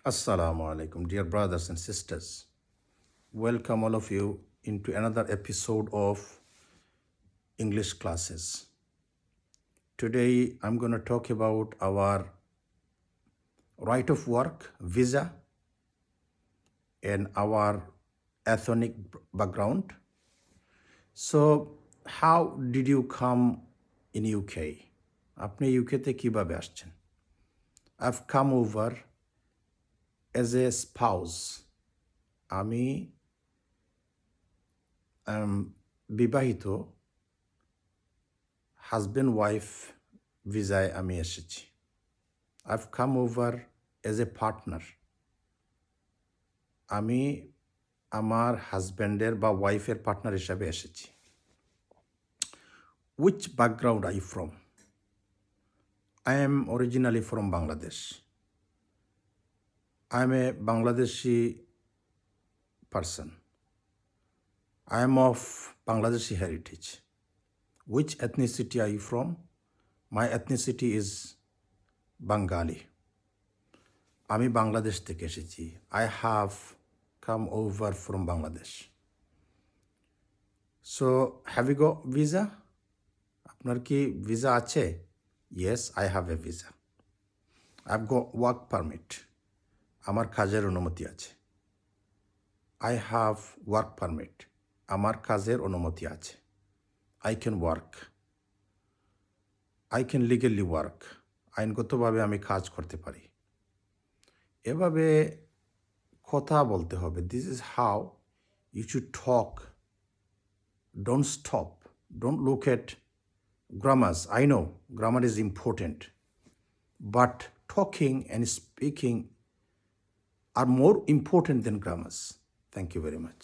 Assalamu alaikum, dear brothers and sisters. Welcome all of you into another episode of English classes. Today I'm going to talk about our right of work, visa, and our ethnic background. So, how did you come in UK? আপনি ইউকেতে কিভাবে আসছেন? I've come over as a spouse. আমি বিবাহিত husband wife ভিসায় আমি এসেছি। I've come over as a partner. আমি আমার হাজব্যান্ডের বা ওয়াইফের পার্টনার হিসাবে এসেছি। Which background are you from? I am originally from Bangladesh. I am a Bangladeshi person. I am of Bangladeshi heritage. Which ethnicity are you from? My ethnicity is Bengali. আমি বাংলাদেশ থেকে এসেছি। I have come over from Bangladesh. So, have you got visa? আপনার কি visa আছে? Yes, I have a visa. I've got work permit. আমার কাজের অনুমতি আছে। I have work permit. আমার কাজের অনুমতি আছে। I can work. I can legally work. আইনগতভাবে আমি কাজ করতে পারি। এভাবে কথা বলতে হবে। This is how you should talk. Don't stop. Don't look at grammars. I know grammar is important, but talking and speaking are more important than grammars. Thank you very much.